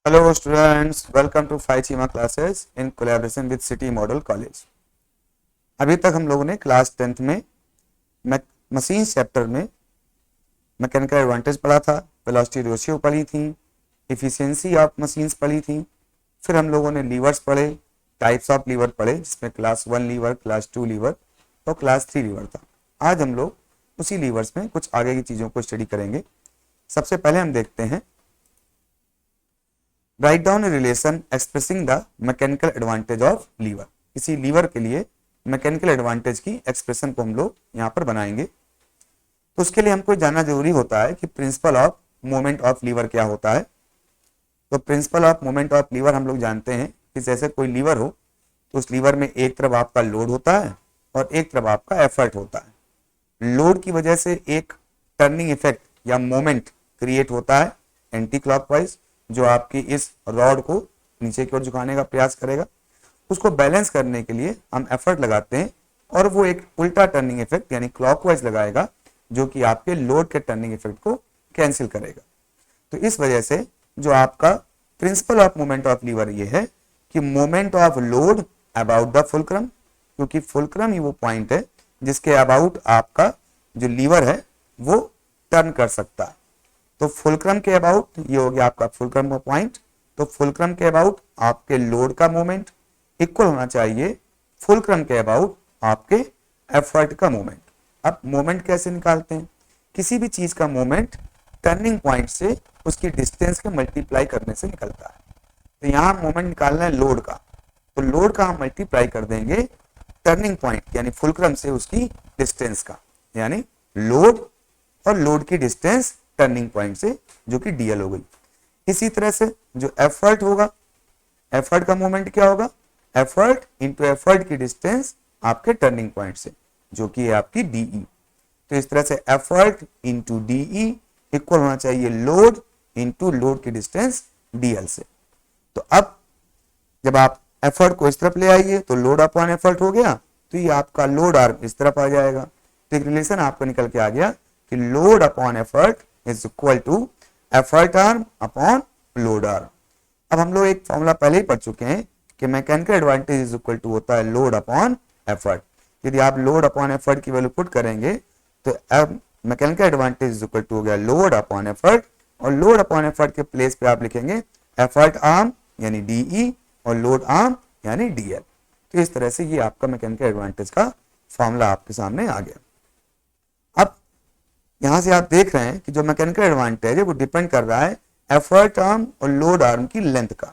Hello students, welcome to 5 classes in collaboration with City Model College। अभी तक हम लोगों ने क्लास 10th में मशीन चैप्टर में मैकेनिकल एडवांटेज पढ़ा था, वेलोसिटी रेशियो पढ़ी थी, इफिशियंसी ऑफ मशीन्स पढ़ी थी। फिर हम लोगों ने लीवर्स पढ़े, टाइप्स ऑफ लीवर पढ़े, जिसमें क्लास 1 लीवर, क्लास 2 लीवर और क्लास 3 लीवर था। आज हम लोग उसी लीवर्स में कुछ आगे की चीज़ों को स्टडी करेंगे। सबसे पहले हम देखते हैं write down a relation expressing the mechanical advantage of lever. किसी लीवर के लिए मैकेनिकल एडवांटेज की एक्सप्रेशन को हम लोग यहाँ पर बनाएंगे। तो उसके लिए हमको जानना जरूरी होता है कि principle of moment of lever क्या होता है। तो principle of moment of lever हम लोग जानते हैं कि जैसे कोई लीवर हो तो उस लीवर में एक तरफ आपका लोड होता है और एक तरफ आपका एफर्ट होता है। लोड की वजह से एक टर्निंग इफेक्ट या मोमेंट क्रिएट होता है एंटी क्लॉकवाइज, जो आपकी इस रॉड को नीचे की ओर झुकाने का प्रयास करेगा। उसको बैलेंस करने के लिए हम एफर्ट लगाते हैं और वो एक उल्टा टर्निंग इफेक्ट यानी क्लॉकवाइज लगाएगा, जो कि आपके लोड के टर्निंग इफेक्ट को कैंसिल करेगा। तो इस वजह से जो आपका principle of moment of lever ये है कि moment of load about the fulcrum, क्योंकि फुलक्रम ही वो पॉइंट है जिसके अबाउट आपका जो लीवर है वो टर्न कर सकता है। तो फुलक्रम के अबाउट ये हो गया आपका फुलक्रम का पॉइंट। तो फुलक्रम के अबाउट आपके लोड का मोमेंट इक्वल होना चाहिए फुलक्रम के अबाउट आपके एफर्ट का मोमेंट। अब मोमेंट कैसे निकालते हैं? किसी भी चीज का मोमेंट टर्निंग पॉइंट से उसकी डिस्टेंस के मल्टीप्लाई करने से निकलता है। तो यहाँ मोमेंट निकालना है लोड का, तो लोड का हम मल्टीप्लाई कर देंगे टर्निंग पॉइंट यानी फुलक्रम से उसकी डिस्टेंस का, यानी लोड और लोड की डिस्टेंस टर्निंग पॉइंट से, जो कि डीएल हो गई। इसी तरह से जो एफर्ट होगा, एफर्ट का मोमेंट क्या होगा? एफर्ट इंटू एफर्ट की डिस्टेंस आपके टर्निंग पॉइंट से, जो कि है आपकी डीई। तो इस तरह से एफर्ट इंटू डीई इक्वल होना चाहिए लोड इंटू लोड की डिस्टेंस डीएल से। तो अब जब आप एफर्ट को इस तरफ ले आइए तो लोड अपॉन एफर्ट हो गया, तो ये आपका लोड आर्म इस तरफ आ जाएगा। तो एक रिलेशन आपको निकल के आ गया कि load upon effort is equal to effort arm upon load arm. अब हम लोग एक फॉर्मूला पहले ही पढ़ चुके हैं कि mechanical advantage is equal to होता है लोड अपॉन एफर्ट। यदि आप लोड अपॉन एफर्ट की वैल्यू पुट करेंगे तो अब mechanical advantage is equal to हो गया लोड अपॉन एफर्ट, और लोड अपॉन एफर्ट के प्लेस पे आप लिखेंगे एफर्ट आर्म यानी डीई और लोड आर्म यानी डीएल। तो इस तरह से ये आपका मैकेनिकल एडवांटेज का फॉर्मूला आपके सामने आ गया। अब यहां से आप देख रहे हैं कि जो मैकेनिकल एडवांटेज है वो डिपेंड कर रहा है एफर्ट आर्म और लोड आर्म की लेंथ का।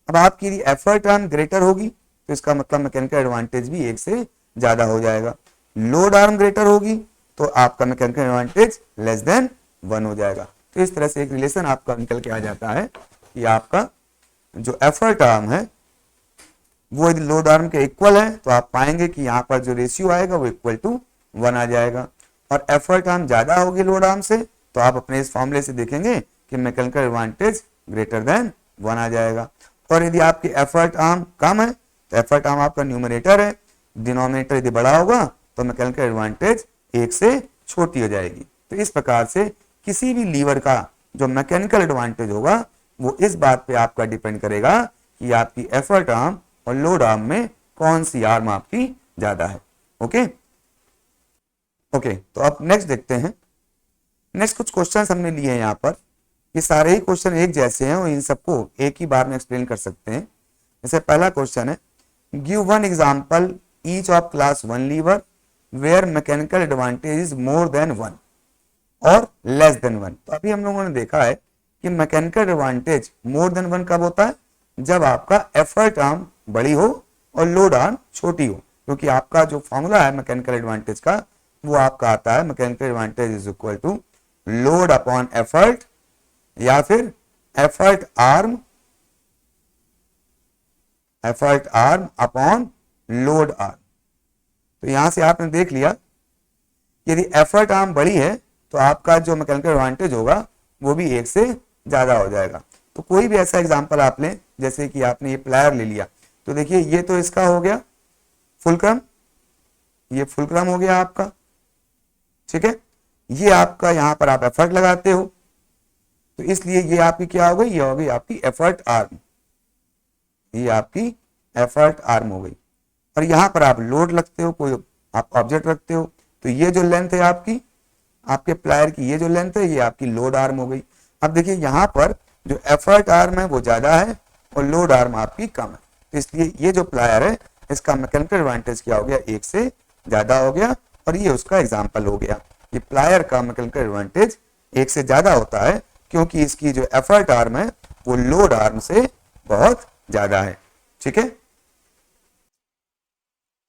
अब आपकी यदि एफर्ट आर्म ग्रेटर होगी तो इसका मतलब मैकेनिकल एडवांटेज भी एक से ज्यादा हो जाएगा। लोड आर्म ग्रेटर होगी तो आपका मैकेनिकल एडवांटेज लेस देन 1 हो जाएगा। तो इस तरह से एक रिलेशन आपका निकल के आ जाता है कि आपका जो एफर्ट आर्म है वो यदि लोड आर्म के इक्वल है तो आप पाएंगे कि यहाँ पर जो रेशियो आएगा वो इक्वल टू 1 आ जाएगा। और एफर्ट आर्म ज्यादा होगी लोड आर्म से तो आप अपने इस फॉर्मूले से देखेंगे कि मैकेनिकल एडवांटेज ग्रेटर देन 1 आ जाएगा। और यदि आपकी एफर्ट आर्म कम है तो एफर्ट आर्म आपका न्यूमरेटर है, डिनोमिनेटर यदि बड़ा होगा तो मैकेनिकल एडवांटेज 1 से छोटी हो जाएगी। तो इस प्रकार से किसी भी लीवर का जो मैकेनिकल एडवांटेज होगा वो इस बात पे आपका डिपेंड करेगा कि आपकी एफर्ट आर्म और लोड आर्म में कौन सी आर्म आपकी ज्यादा है। ओके ओके, तो अब नेक्स्ट देखते हैं। नेक्स्ट कुछ क्वेश्चंस हमने लिए हैं यहाँ पर। ये सारे ही क्वेश्चन एक जैसे हैं और इन सबको एक ही बार में एक्सप्लेन कर सकते हैं। जैसे पहला क्वेश्चन है, give one example each of class 1 lever where mechanical advantage is more than 1 और लेस देन 1। तो अभी हम लोगों ने देखा है कि मैकेनिकल एडवांटेज मोर देन 1 कब होता है? जब आपका एफर्ट आर्म बड़ी हो और लोड आर्म छोटी हो, क्योंकि आपका जो फॉर्मूला है मैकेनिकल एडवांटेज का वो आपका आता है mechanical advantage is equal to load upon effort या फिर effort arm upon load arm. तो यहां से आपने देख लिया यदि एफर्ट आर्म बड़ी है तो आपका जो मैकेनिकल एडवांटेज होगा वो भी 1 से ज्यादा हो जाएगा। तो कोई भी ऐसा एग्जांपल आप लें, जैसे कि आपने ये प्लायर ले लिया, तो देखिए ये तो इसका हो गया फुलक्रम, ये फुलक्रम हो गया आपका, ठीक है। ये आपका यहां पर आप एफर्ट लगाते हो, तो इसलिए ये आपकी क्या हो गई, ये हो गई आपकी एफर्ट आर्म, ये आपकी एफर्ट आर्म हो गई। और यहाँ पर आप लोड लगते हो, कोई आप ऑब्जेक्ट रखते हो, तो ये जो लेंथ है आपकी, आपके प्लायर की ये जो लेंथ है, ये आपकी लोड आर्म हो गई। अब देखिए यहाँ पर जो एफर्ट आर्म है वो ज्यादा है और लोड आर्म आपकी कम है, तो इसलिए ये जो प्लायर है इसका मैकेनिकल एडवांटेज क्या हो गया, एक से ज्यादा हो गया। और ये उसका एग्जाम्पल हो गया, ये प्लायर का मैकेनिकल एडवांटेज एक से ज्यादा होता है क्योंकि इसकी जो एफर्ट आर्म है वो लोड आर्म से बहुत ज्यादा है। ठीक है,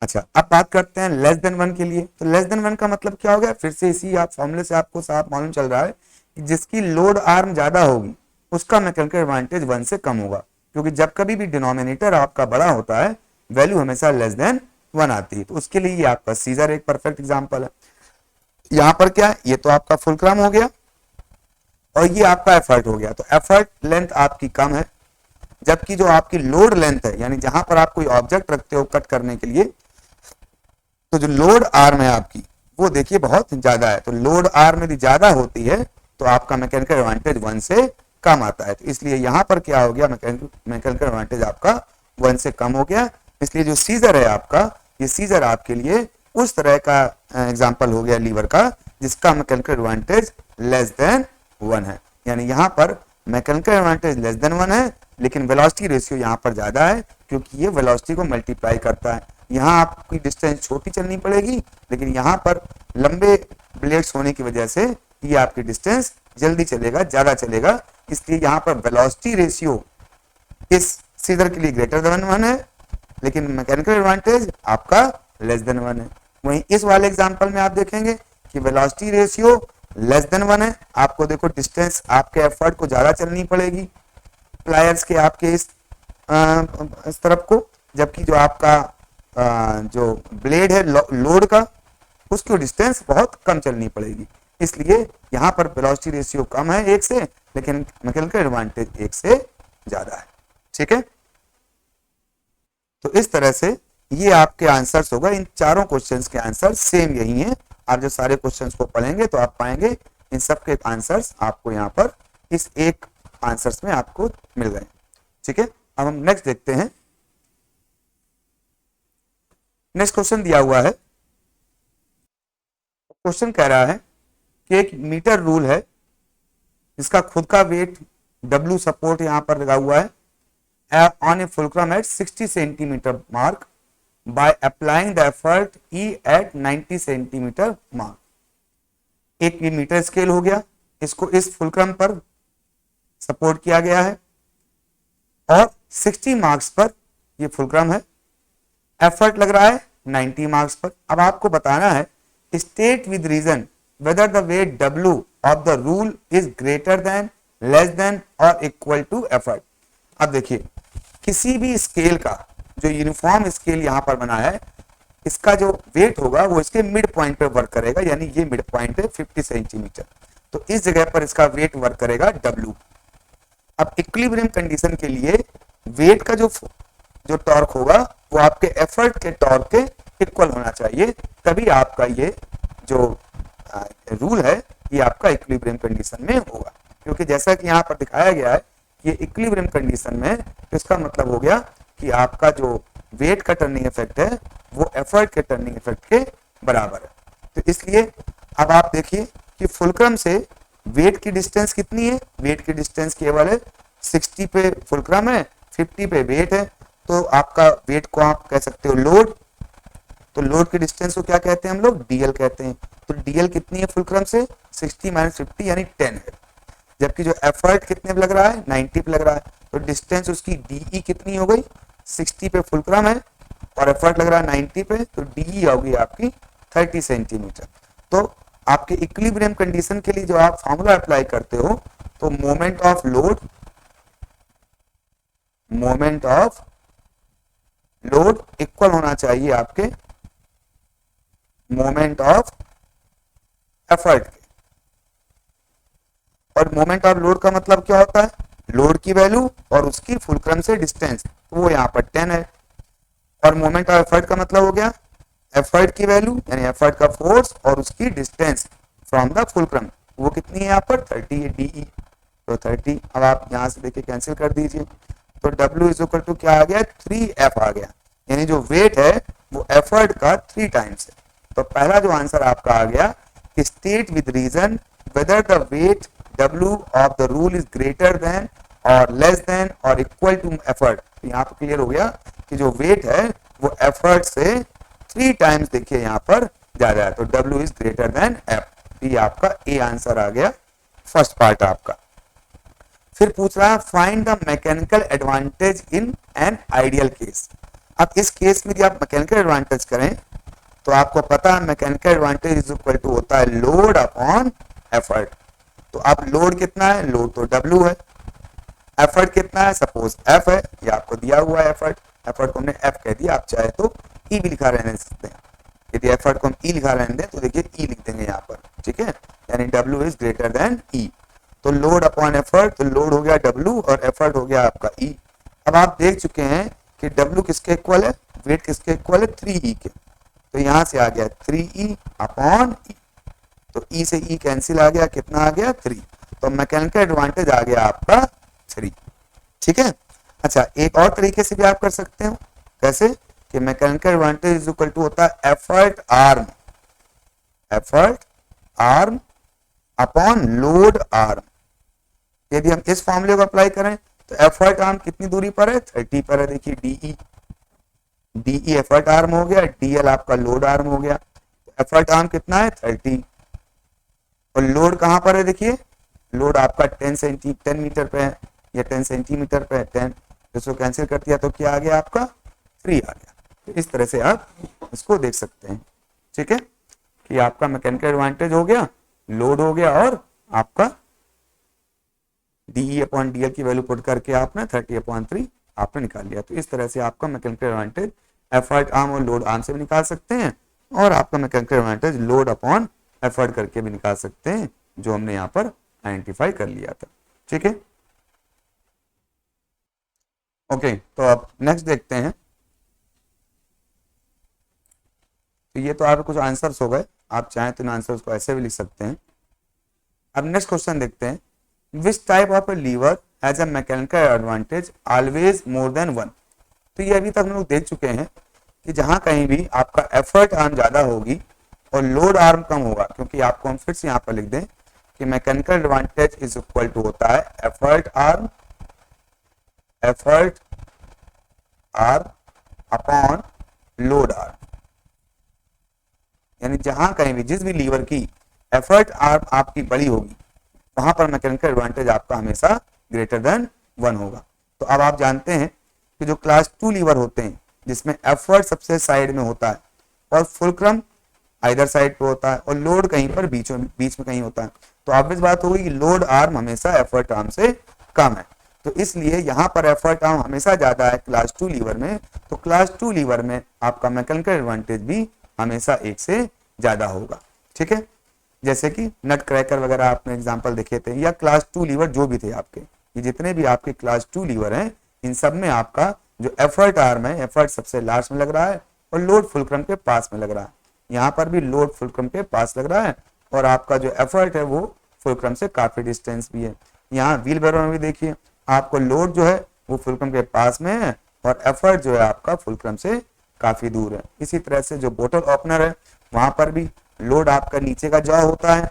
अच्छा अब बात करते हैं लेस देन वन के लिए। तो लेस देन वन का मतलब क्या हो गया, फिर से इसी आप फॉर्मूले से आपको साफ मालूम चल रहा है कि जिसकी लोड आर्म ज्यादा होगी उसका मैकेनिकल एडवांटेज वन से कम होगा, क्योंकि जब कभी भी डिनोमिनेटर आपका बड़ा होता है वैल्यू हमेशा लेस देन वन आती है। तो उसके लिए ये आपका सीजर एक परफेक्ट एग्जाम्पल है। यहाँ पर क्या है, ये तो आपका फुलक्रम हो गया और ये आपका एफर्ट हो गया, तो एफर्ट लेंथ आपकी कम है, जबकि जो आपकी लोड लेंथ है, यानी जहां पर आप कोई ऑब्जेक्ट रखते हो कट करने के लिए, तो जो लोड आर्म है आपकी वो देखिए बहुत ज्यादा है। तो लोड आर्म यदि ज्यादा होती है तो आपका मैकेनिकल एडवांटेज वन से कम आता है। तो इसलिए यहाँ पर क्या हो गया, मैकेनिकल एडवांटेज आपका वन से कम हो गया। इसलिए जो सीजर है आपका, ये सीजर आपके लिए उस तरह का एग्जाम्पल हो गया लीवर का जिसका mechanical advantage less then one है। यानी यहाँ पर mechanical advantage less then one है, लेकिन वेलोसिटी रेशियो यहाँ पर ज्यादा है क्योंकि ये वेलोसिटी को मल्टीप्लाई करता है। यहाँ आपकी डिस्टेंस छोटी चलनी पड़ेगी, लेकिन यहाँ पर लंबे ब्लेड्स होने की वजह से ये आपकी डिस्टेंस जल्दी चलेगा, ज्यादा चलेगा, इसलिए यहाँ पर वेलोसिटी रेशियो इस सीजर के लिए ग्रेटर देन वन है, लेकिन मैकेनिकल एडवांटेज आपका लेस देन वन है। वहीं इस वाले एग्जांपल में आप देखेंगे कि velocity ratio less than one है, आपको देखो डिस्टेंस आपके एफर्ट को ज्यादा चलनी पड़ेगी प्लायर्स के आपके इस तरफ को, जबकि जो आपका जो ब्लेड है लोड का उसकी डिस्टेंस बहुत कम चलनी पड़ेगी। इसलिए यहाँ पर वेलोसिटी रेशियो कम है एक से, लेकिन मैकेनिकल एडवांटेज एक से ज्यादा है। ठीक है, तो इस तरह से ये आपके आंसर्स होगा। इन चारों क्वेश्चंस के आंसर सेम यही हैं। आप जब सारे क्वेश्चंस को पढ़ेंगे तो आप पाएंगे इन सब के आंसर्स आपको यहाँ पर इस एक आंसर्स में आपको मिल गए। ठीक है, अब हम नेक्स्ट देखते हैं। नेक्स्ट क्वेश्चन दिया हुआ है, क्वेश्चन कह रहा है कि एक मीटर रूल है जिसका खुद का वेट W सपोर्ट यहां पर लगा हुआ है on a fulcrum at 60 centimetre mark by applying the effort E at 90 centimetre mark. एक मीटर स्केल हो गया, इसको इस फुलक्रम पर सपोर्ट किया गया है और 60 मार्क्स पर ये फुलक्रम है, एफर्ट लग रहा है 90 मार्क्स पर। अब आपको बताना है state with reason whether the weight W of the rule is greater than, less than और equal to effort। अब देखिए किसी भी स्केल का जो यूनिफॉर्म स्केल यहाँ पर बना है, इसका जो वेट होगा वो इसके मिड पॉइंट पे वर्क करेगा, यानी ये मिड पॉइंट है 50 सेंटीमीटर, तो इस जगह पर इसका वेट वर्क करेगा W। अब इक्विलिब्रियम कंडीशन के लिए वेट का जो टॉर्क होगा वो आपके एफर्ट के टॉर्क के इक्वल होना चाहिए, तभी आपका ये जो रूल है ये आपका इक्विलिब्रियम कंडीशन में होगा। क्योंकि जैसा कि यहाँ पर दिखाया गया है ये इक्विलिब्रियम कंडीशन में, तो इसका मतलब हो गया कि आपका जो वेट का टर्निंग इफेक्ट है वो एफर्ट के टर्निंग इफेक्ट के बराबर है। तो इसलिए अब आप देखिए कि फुलक्रम से वेट की डिस्टेंस कितनी है, वेट की डिस्टेंस केवल है 60 पे फुलक्रम है, 50 पे वेट है, तो आपका वेट को आप कह सकते हो लोड, तो लोड की डिस्टेंस को क्या कहते हैं हम लोग, डीएल कहते हैं। तो डीएल कितनी है फुलक्रम से, 60 माइनस 50 यानी 10 है, जबकि जो एफर्ट कितने पे लग रहा है, 90 पे लग रहा है, तो डिस्टेंस उसकी डीई कितनी हो गई, 60 पे फुलक्रम है और एफर्ट लग रहा है 90 पे, तो डीई होगी आपकी 30 सेंटीमीटर। तो आपके इक्विलिब्रियम कंडीशन के लिए जो आप फॉर्मूला अप्लाई करते हो, तो मोमेंट ऑफ लोड इक्वल होना चाहिए आपके मोमेंट ऑफ एफर्ट के। और मोमेंट ऑफ लोड का मतलब क्या होता है, लोड की वैल्यू और उसकी फुलक्रम से डिस्टेंस, तो वो यहाँ पर 10 है। और मोमेंट ऑफ एफर्ट का मतलब हो गया एफर्ट की वैल्यू यानी एफर्ट का फोर्स और उसकी डिस्टेंस फ्रॉम द फुलक्रम, वो कितनी है यहाँ पर 30 है डीई। तो 30। अब आप यहाँ से देखिए कैंसिल कर दीजिए, तो W इज इक्वल टू क्या आ गया, 3F आ गया, यानी जो वेट है वो एफर्ट का 3 टाइम्स है। तो पहला जो आंसर आपका आ गया, state with reason whether the weight W of the rule is greater than और लेस देन और इक्वल टू एफर्ट। तो यहाँ पर क्लियर हो गया कि जो वेट है वो एफर्ट से 3 टाइम्स देखिए यहाँ पर ज्यादा है, तो W is greater then F। ये आपका ए आंसर आ गया, फर्स्ट पार्ट आपका। फिर पूछ रहा है find the mechanical advantage in an ideal case. अब इस केस में यदि आप मैकेनिकल एडवांटेज करें तो आपको पता है mechanical advantage is equal to होता है लोड अपॉन एफर्ट। तो अब लोड कितना है, लोड तो W है, एफर्ट कितना है, सपोज F है, ये आपको दिया हुआ है एफर्ट, एफर्ट को हमने F कह दिया, आप चाहे तो E भी लिखा रहने सकते हैं। यदि एफर्ट को हम E लिखा रहने दें तो देखिए E लिख देंगे यहाँ पर, ठीक है, यानी W is greater then E। तो लोड अपॉन एफर्ट, तो लोड हो गया W और एफर्ट हो गया आपका E। अब आप देख चुके हैं कि W किसके इक्वल है, वेट किसके इक्वल है, 3E के। तो यहाँ से आ गया 3E अपॉन E, तो E से E कैंसिल आ गया, कितना आ गया 3। तो मैकेनिकल एडवांटेज आ गया आपका 3, ठीक है। अच्छा, एक और तरीके से भी आप कर सकते हो, कैसे कि mechanical advantage is equal to होता है effort arm, effort arm upon load arm. यदि हम इस फॉर्मूले को अप्लाई करें तो एफर्ट आर्म कितनी दूरी पर है, 30 पर है, देखिए DE, DE एफर्ट आर्म हो गया, DL आपका लोड आर्म हो गया। एफर्ट आर्म कितना है 30 और लोड कहां पर है, देखिए लोड आपका 10 मीटर पे है या 10 सेंटीमीटर पे है, 10, इसको कैंसिल कर दिया तो क्या आ गया आपका 3 आ गया। तो इस तरह से आप इसको देख सकते हैं, ठीक है, कि आपका मैकेनिकल एडवांटेज हो गया, लोड हो गया और आपका DE अपॉन DL की वैल्यू पुट करके आपने 30/3 आपने निकाल लिया। तो इस तरह से आपका मैकेनिकल एडवांटेज एफर्ट आर्म और लोड आर्म से भी निकाल सकते हैं और आपका mechanical advantage load upon effort करके भी निकाल सकते हैं, जो हमने यहाँ पर आइडेंटिफाई कर लिया था, ठीक है। ओके, तो अब नेक्स्ट देखते हैं। तो ये तो आपके कुछ आंसर्स हो गए, आप चाहें तो इन आंसर्स को ऐसे भी लिख सकते हैं। अब नेक्स्ट क्वेश्चन देखते हैं, which type of a lever has a mechanical advantage always more than one. तो ये अभी तक हम लोग देख चुके हैं कि जहां कहीं भी आपका एफर्ट आर्म ज्यादा होगी और लोड आर्म कम होगा, क्योंकि आपको हम फिर से यहाँ पर लिख दें कि mechanical advantage is equal to होता है effort arm upon load arm. यानी जहां कहीं भी जिस भी लीवर की एफर्ट आर्म आपकी बड़ी होगी वहां पर मैकेनिकल एडवांटेज आपका हमेशा ग्रेटर देन 1 होगा। तो अब आप जानते हैं कि जो क्लास 2 लीवर होते हैं जिसमें एफर्ट सबसे साइड में होता है और फुलक्रम आइदर साइड पे होता है और लोड कहीं पर बीच में कहीं होता है, तो ऑब्वियस बात होगी कि लोड आर्म हमेशा एफर्ट आर्म से कम है। तो इसलिए यहाँ पर एफर्ट आर्म हमेशा ज्यादा है क्लास 2 लीवर में, तो क्लास 2 लीवर में आपका मैकेनिकल एडवांटेज भी हमेशा 1 से ज्यादा होगा, ठीक है। जैसे कि नट क्रैकर वगैरह आपने एग्जांपल देखे थे, या क्लास 2 लीवर जो भी थे आपके, ये जितने भी आपके क्लास 2 लीवर हैं इन सब में आपका जो एफर्ट आर्म है, एफर्ट सबसे लास्ट में लग रहा है और लोड फुलक्रम के पास में लग रहा है। यहाँ पर भी लोड फुलक्रम के पास लग रहा है और आपका जो एफर्ट है वो फुलक्रम से काफी डिस्टेंस भी है। यहाँ व्हील बैरो में भी देखिए आपको लोड जो है वो फुलक्रम के पास में है और एफर्ट जो है आपका फुलक्रम से काफी दूर है। इसी तरह से जो बोतल ओपनर है वहां पर भी लोड आपका नीचे का जॉ होता है,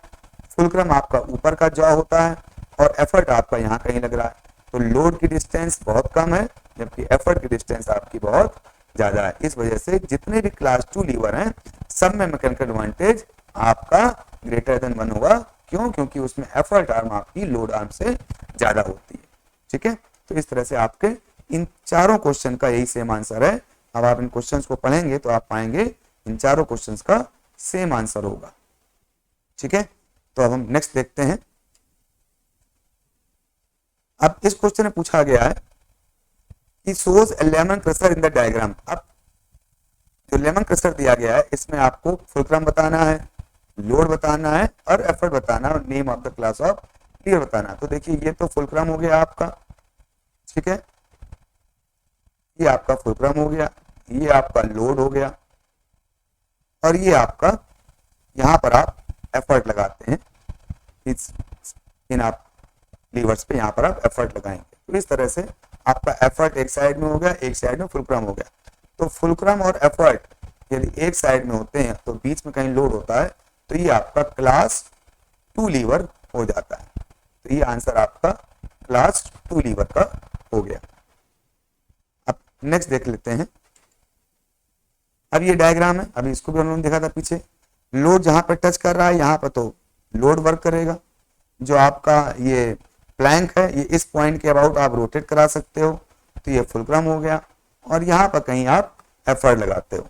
फुलक्रम आपका ऊपर का जॉ होता है और एफर्ट आपका यहाँ कहीं लग रहा है। तो लोड की डिस्टेंस बहुत कम है जबकि एफर्ट की डिस्टेंस आपकी बहुत ज्यादा है। इस वजह से जितने भी क्लास 2 लीवर हैं सब में मैकेनिकल एडवांटेज आपका ग्रेटर देन 1 होगा। क्यों? क्योंकि उसमें एफर्ट आर्म आपकी लोड आर्म से ज्यादा होती है, ठीक है। तो इस तरह से आपके इन चारों क्वेश्चन का यही सेम आंसर है। अब आप इन क्वेश्चंस को पढ़ेंगे तो आप पाएंगे इन चारों क्वेश्चंस का सेम आंसर होगा, ठीक है। तो अब हम नेक्स्ट देखते हैं। अब इस क्वेश्चन में पूछा गया है कि shows A lemon crusher in the diagram. अब जो लेमन क्रशर दिया गया है इसमें आपको फुलक्रम बताना है, लोड बताना है और एफर्ट बताना है और name of the class of lever बताना है। तो देखिए ये तो फुलक्रम हो गया आपका, ठीक है, ये आपका फुलक्रम हो गया, ये आपका लोड हो गया और ये आपका यहाँ पर आप एफर्ट लगाते हैं इन आप लीवर्स पे यहाँ पर आप एफर्ट लगाएंगे। तो इस तरह से आपका एफर्ट एक साइड में हो गया, एक साइड में फुलक्रम हो गया। तो फुलक्रम और एफर्ट यदि एक साइड में होते हैं तो बीच में कहीं लोड होता है, तो ये आपका क्लास 2 लीवर हो जाता है। तो ये आंसर आपका क्लास 2 लीवर का हो गया। अब नेक्स्ट देख लेते हैं। अब ये डायग्राम है, अभी इसको भी हम लोगों ने देखा था पीछे। लोड जहां पर टच कर रहा है यहाँ पर तो लोड वर्क करेगा। जो आपका ये प्लैंक है ये इस पॉइंट के अबाउट आप रोटेट करा सकते हो, तो ये फुलक्रम हो गया। और यहाँ पर कहीं आप एफर्ट लगाते हो,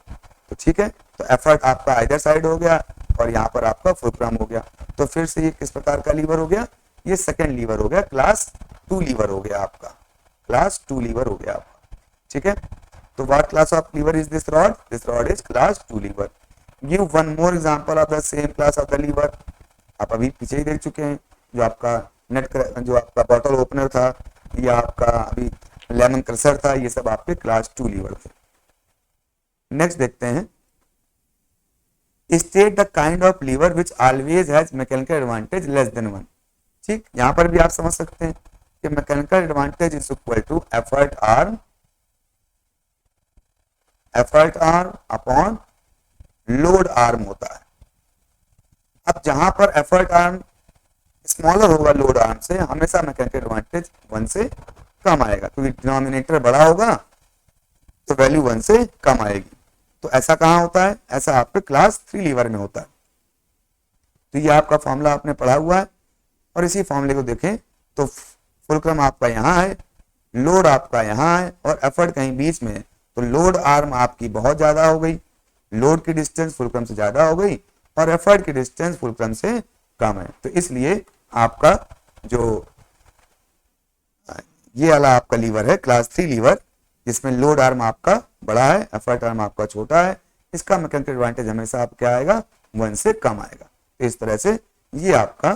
तो ठीक है, तो एफर्ट आपका आइदर साइड हो गया और यहाँ पर आपका फुलक्रम हो गया। तो फिर से ये किस प्रकार का लीवर हो गया, ये सेकेंड लीवर हो गया, क्लास 2 लीवर हो गया आपका, क्लास 2 लीवर हो गया आपका, ठीक है। तो what class of lever is this rod? This rod is class 2 lever. Give one more example of the same class of the lever. आप अभी पीछे ही देख चुके हैं, जो आपका जो आपका बॉटल ओपनर था या आपका अभी लेमन क्रशर था, ये सब आपके क्लास 2 लीवर थे। नेक्स्ट देखते हैं, state the kind of lever which always has mechanical advantage less than 1। ठीक, यहां पर भी आप समझ सकते हैं कि mechanical advantage is equal to effort arm upon load arm होता है। अब जहां पर एफर्ट आर्म स्मॉलर होगा लोड आर्म से, हमेशा मैकेनिकल एडवांटेज 1 से कम आएगा, क्योंकि डिनोमिनेटर बड़ा होगा तो वैल्यू 1 से कम आएगी। तो ऐसा कहां होता है? ऐसा आपके क्लास 3 लीवर में होता है। तो ये आपका फॉर्मूला आपने पढ़ा हुआ है, और इसी फॉर्मूले को देखें तो फुलक्रम आपका यहाँ है, लोड आपका यहाँ है और एफर्ट कहीं बीच में है। तो लोड आर्म आपकी बहुत ज्यादा हो गई, लोड की डिस्टेंस फुलक्रम से ज्यादा हो गई और एफर्ट की डिस्टेंस फुलक्रम से कम है। तो इसलिए आपका जो ये वाला आपका लीवर है क्लास 3 लीवर, जिसमें लोड आर्म आपका बड़ा है, एफर्ट आर्म आपका छोटा है, इसका मैकेनिकल एडवांटेज हमेशा आप क्या आएगा? 1 से कम आएगा। तो इस तरह से ये आपका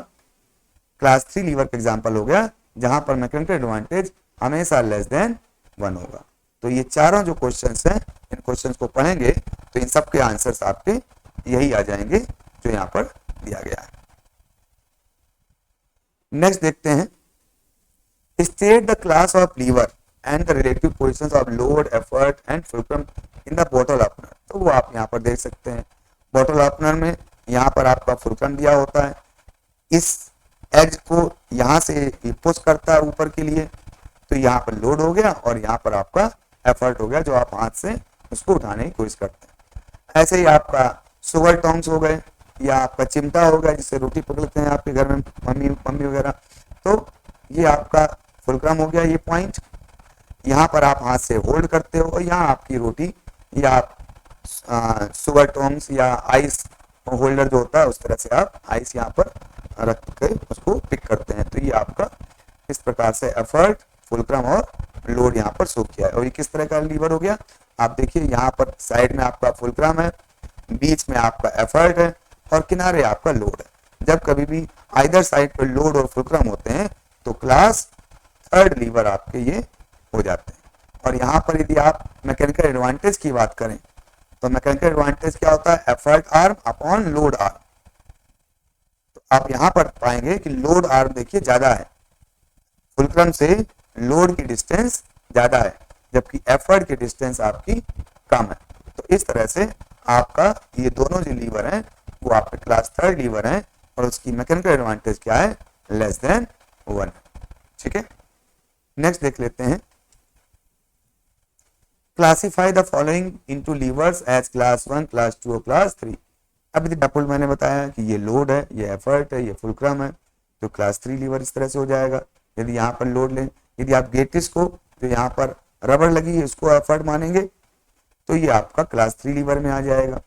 क्लास 3 लीवर का एग्जांपल हो गया, जहां पर मैकेनिकल एडवांटेज हमेशा लेस देन 1 होगा। तो ये चारों जो क्वेश्चंस हैं, इन क्वेश्चंस को पढ़ेंगे तो इन सब के आंसर्स आपके यही आ जाएंगे जो यहाँ पर दिया गया है। नेक्स्ट देखते हैं, state the class of lever and the relative positions of load, effort and fulcrum in the bottle opener. तो वो आप यहाँ पर देख सकते हैं, बॉटल ओपनर में यहाँ पर आपका फुलक्रम दिया होता है, इस एज को यहाँ से पुश करता है ऊपर के लिए, तो यहाँ पर लोड हो गया और यहाँ पर आपका एफर्ट हो गया, जो आप हाथ से उसको उठाने की कोशिश करते हैं। ऐसे ही आपका सुगर टोंग्स हो गए या आपका चिमटा हो गया, जिससे रोटी पकड़ते हैं आपके घर में मम्मी वगैरह, तो ये आपका फुलक्रम हो गया। ये पॉइंट यहाँ पर आप हाथ से होल्ड करते हो और यहाँ आपकी रोटी या सुगर टोंग्स या आइस होल्डर जो होता है उस तरह से आप आइस यहाँ पर रख के उसको पिक करते हैं। तो ये आपका इस प्रकार से एफर्ट, फुलक्रम और लोड यहाँ पर शो किया है। और ये किस तरह का लीवर हो गया? आप देखिए, यहाँ पर साइड में आपका फुलक्रम है, बीच में आपका एफर्ट है और किनारे आपका लोड है। जब कभी भी आइदर साइड पर लोड और फुलक्रम होते हैं तो क्लास 3 लीवर आपके ये हो जाते हैं। और यहाँ पर यदि आप मैकेनिकल एडवांटेज की बात करें तो मैकेनिकल एडवांटेज क्या होता है? Effort arm upon load arm. तो आप यहाँ पर पाएंगे कि लोड आर्म देखिए ज्यादा है, फुलक्रम से लोड की डिस्टेंस ज्यादा है, जबकि एफर्ट की डिस्टेंस आपकी कम है। तो इस तरह से आपका ये दोनों जो लीवर हैं वो आपके क्लास 3 लीवर हैं और उसकी मैकेनिकल एडवांटेज क्या है? Less than 1। ठीक है, नेक्स्ट देख लेते हैं, classify the following into levers as class 1, class 2 और क्लास 3। अभी डबल मैंने बताया कि ये लोड है, ये एफर्ट है, ये फुलक्रम है, तो क्लास 3 लीवर इस तरह से हो जाएगा। यदि यहाँ पर लोड लें, यदि आप गेटिस को जो यहाँ पर रबड़ लगी है इसको एफर्ट मानेंगे तो ये आपका क्लास 3 लीवर में आ जाएगा।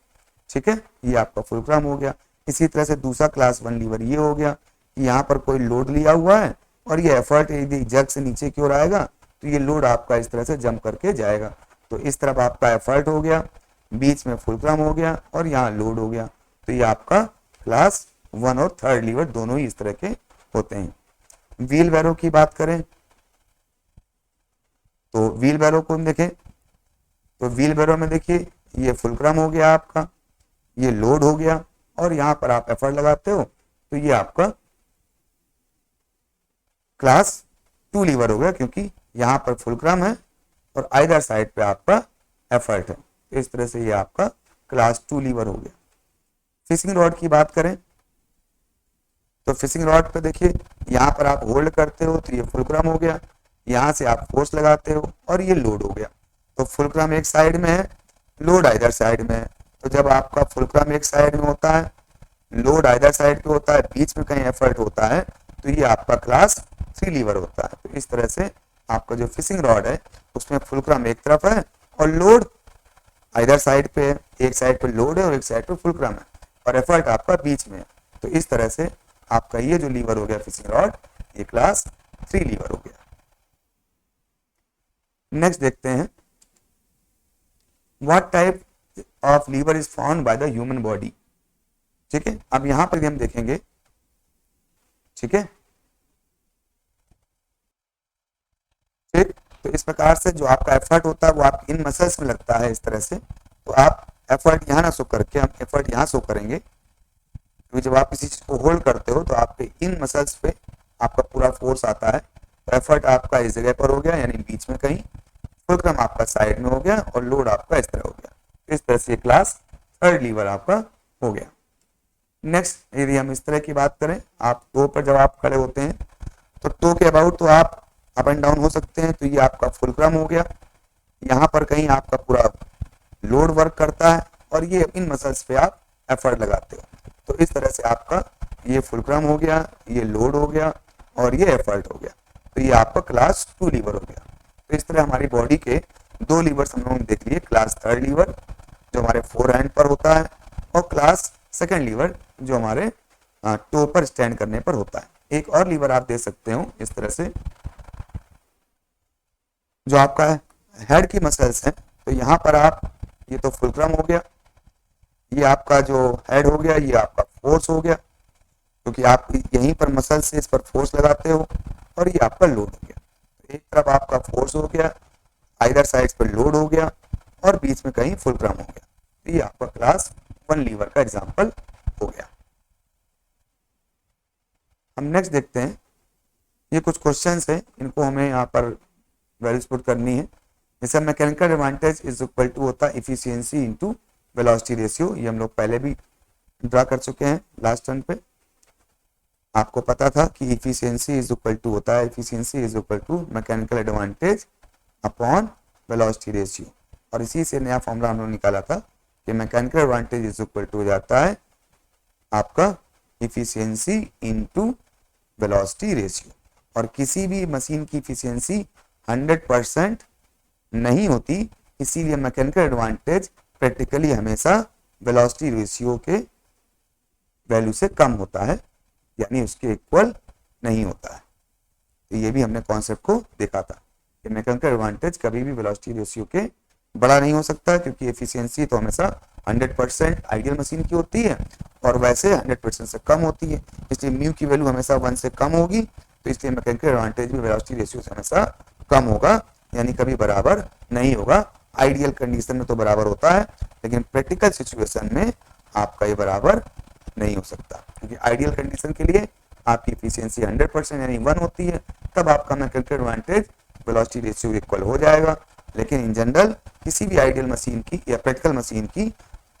ठीक है, ये आपका फुलक्रम हो गया। इसी तरह से दूसरा क्लास 1 लीवर ये हो गया कि यहाँ पर कोई लोड लिया हुआ है और ये एफर्ट यदि जग से नीचे की ओर आएगा तो ये लोड आपका इस तरह से जंप करके जाएगा। तो इस तरफ आपका एफर्ट हो गया, बीच में फुलक्रम हो गया और यहाँ लोड हो गया। तो ये आपका क्लास 1 और 3 लीवर दोनों ही इस तरह के होते हैं। व्हील बैरो की बात करें तो व्हील बैरो को देखें तो व्हील बैरो में देखिए ये फुलक्रम हो गया आपका, ये लोड हो गया और यहाँ पर आप एफर्ट लगाते हो तो ये आपका क्लास 2 लीवर हो गया, क्योंकि यहाँ पर फुलक्रम है और आइदर साइड पे आपका एफर्ट है। तो इस तरह से ये आपका क्लास 2 लीवर हो गया। फिशिंग रॉड की बात करें तो फिशिंग रॉड पे देखिए, यहाँ पर आप होल्ड करते हो तो ये फुलक्रम हो गया, यहाँ से आप फोर्स लगाते हो और ये लोड हो गया। तो फुलक्रम एक साइड में है, लोड आइदर साइड में है। तो जब आपका फुलक्रम एक साइड में होता है, लोड आइदर साइड पे होता है, बीच में कहीं एफर्ट होता है, तो ये आपका क्लास 3 लीवर होता है। तो इस तरह से आपका जो फिशिंग रॉड है उसमें फुलक्रम एक तरफ है और लोड आइदर साइड पे है, एक साइड पे लोड है और एक साइड पे फुलक्रम है और एफर्ट आपका बीच में है। तो इस तरह से आपका ये जो लीवर हो गया फिशिंग रॉड, ये क्लास 3 लीवर हो गया। नेक्स्ट देखते हैं, what type of lever is found by the human body. ठीक है, अब यहां पर भी हम देखेंगे। ठीक है, ठीक, तो इस प्रकार से जो आपका एफर्ट होता है वो आप इन मसल्स में लगता है इस तरह से। तो आप एफर्ट यहाँ ना शो करके हम एफर्ट यहाँ शो करेंगे, क्योंकि जब आप किसी चीज को होल्ड करते हो तो आपके इन मसल्स पे आपका पूरा फोर्स आता है। तो एफर्ट आपका इस जगह पर हो गया, यानी बीच में कहीं, फुलक्रम आपका साइड में हो गया और लोड आपका इस तरह हो गया। इस तरह से क्लास 3rd लीवर आपका हो गया। नेक्स्ट यदि हम इस तरह की बात करें, आप टो पर जब आप खड़े होते हैं तो टो के अबाउट तो आप अप एंड डाउन हो सकते हैं। तो ये आपका फुलक्रम हो गया, यहाँ पर कहीं आपका पूरा लोड वर्क करता है और ये इन मसल्स पे आप एफर्ट लगाते हो। तो इस तरह से आपका ये फुलक्रम हो गया, ये लोड हो गया और ये एफर्ट हो गया। तो ये आपका क्लास 2 लीवर हो गया। तो इस तरह हमारी बॉडी के 2 लीवर्स हम लोगों ने देख लिए, क्लास 3rd लीवर जो हमारे फोर हैंड पर होता है और क्लास 2nd लीवर जो हमारे टो पर स्टैंड करने पर होता है। एक और लीवर आप देख सकते हो इस तरह से, जो आपका हेड की मसल्स हैं। तो यहाँ पर आप, ये तो फुलक्रम हो गया, ये आपका जो हेड हो गया, ये आपका फोर्स हो गया, क्योंकि आप यहीं पर मसल से इस पर फोर्स लगाते हो और ये आपका लोड हो गया। तो एक तरफ आपका फोर्स हो गया, आइदर साइड पर लोड हो गया और बीच में कहीं फुलक्रम हो गया। तो ये आपका क्लास 1 लीवर का एग्जाम्पल हो गया। हम नेक्स्ट देखते हैं, ये कुछ क्वेश्चंस है, इनको हमें यहाँ पर वैल्यूज पुट करनी है। जैसे mechanical advantage is equal to होता है इफिशियंसी इनटू वेलोसिटी रेशियो। ये हम लोग पहले भी ड्रा कर चुके हैं लास्ट टर्न पे। आपको पता था कि इफिशियंसी इज इक्वल टू होता है, efficiency is equal to mechanical advantage upon velocity ratio, और इसी से नया फॉर्मूला हम लोग निकाला था कि mechanical advantage is equal to हो जाता है आपका इफिशियंसी इनटू वेलोसिटी रेशियो। और किसी भी मशीन की इफिशियंसी 100% नहीं होती, इसीलिए मैकेनिकल एडवांटेज प्रैक्टिकली हमेशा वेलोसिटी रेशियो के वैल्यू से कम होता है, यानी उसके इक्वल नहीं होता है। तो ये भी हमने कॉन्सेप्ट को देखा था कि मैकेनिकल एडवांटेज कभी भी वेलोसिटी रेशियो के बड़ा नहीं हो सकता, क्योंकि एफिशिएंसी तो हमेशा 100% आइडियल मशीन की होती है और वैसे 100% से कम होती है। इसलिए म्यू की वैल्यू हमेशा 1 से कम होगी, तो इसलिए मैकेनिकल एडवांटेज भी वेलोसिटी रेशियो से हमेशा कम होगा, यानी कभी बराबर नहीं होगा। आइडियल कंडीशन में तो बराबर होता है, लेकिन प्रैक्टिकल सिचुएशन में आपका ये बराबर नहीं हो सकता, क्योंकि आइडियल कंडीशन के लिए आपकी एफिशिएंसी 100% यानी 1 होती है, तब आपका mechanical advantage velocity ratio equal हो जाएगा। लेकिन इन जनरल किसी भी आइडियल मशीन की या प्रैक्टिकल मशीन की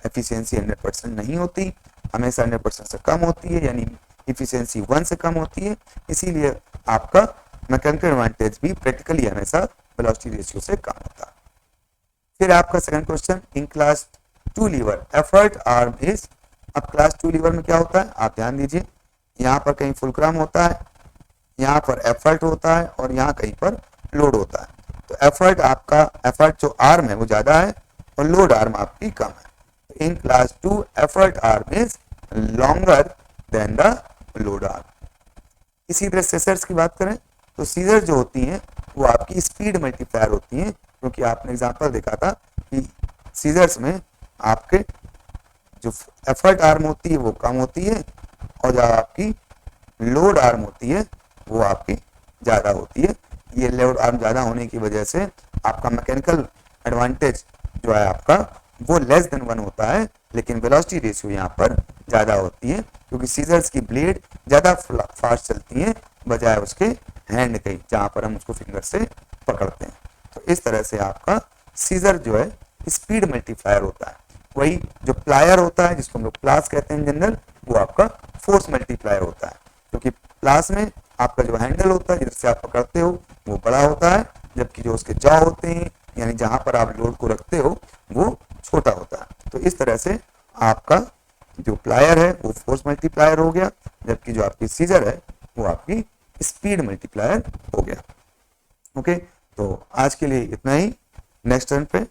एफिशिएंसी 100% नहीं होती, हमेशा 100% से कम होती है, यानी एफिशिएंसी 1 से कम होती है। इसीलिए आपका मैकेनिकल एडवांटेज भी प्रैक्टिकली हमेशा वेलोसिटी रेशियो से कम होता है। फिर आपका second question, in class 2 lever effort arm is. अब क्लास 2 लीवर में क्या होता है, आप ध्यान दीजिए, यहाँ पर कहीं फुलक्रम होता है, यहाँ पर एफर्ट होता है और यहाँ कहीं पर लोड होता है। तो एफर्ट आपका, एफर्ट जो आर्म है वो ज्यादा है और लोड आर्म आपकी कम है। इन class 2 effort arm is longer than the load arm. इसी तरह सीजर्स की बात करें तो सीजर जो होती हैं वो आपकी स्पीड मल्टीप्लायर होती हैं, क्योंकि आपने एग्जांपल देखा था कि सीजर्स में आपके जो एफर्ट आर्म होती है वो कम होती है और जो आपकी लोड आर्म होती है वो आपकी ज्यादा होती है। ये लोड आर्म ज्यादा होने की वजह से आपका मैकेनिकल एडवांटेज जो है आपका वो लेस देन 1 होता है, लेकिन वेलोसिटी रेशियो यहाँ पर ज्यादा होती है, क्योंकि सीजर्स की ब्लेड ज्यादा फास्ट चलती है बजाय उसके हैंड कहीं जहां पर हम उसको फिंगर से पकड़ते हैं। तो इस तरह से आपका सीजर जो है स्पीड मल्टीप्लायर होता है। वही जो प्लायर होता है जिसको हम लोग प्लास कहते हैं जनरल, वो आपका फोर्स मल्टीप्लायर होता है, क्योंकि प्लास में आपका जो हैंडल होता है जिधर से आप पकड़ते हो वो बड़ा होता है, जबकि जो उसके जॉ होते हैं यानी जहां पर आप लोड को रखते हो वो छोटा होता है। तो इस तरह से आपका जो प्लायर है वो फोर्स मल्टीप्लायर हो गया, जबकि जो आपकी सीजर है वो आपकी स्पीड मल्टीप्लायर हो गया। ओके, तो आज के लिए इतना ही। नेक्स्ट टर्न पे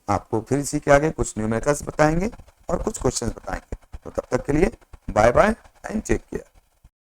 आपको फिर इसी के आगे कुछ न्यूमेरिकल्स बताएंगे और कुछ क्वेश्चंस बताएंगे। तो तब तक के लिए bye bye and take care.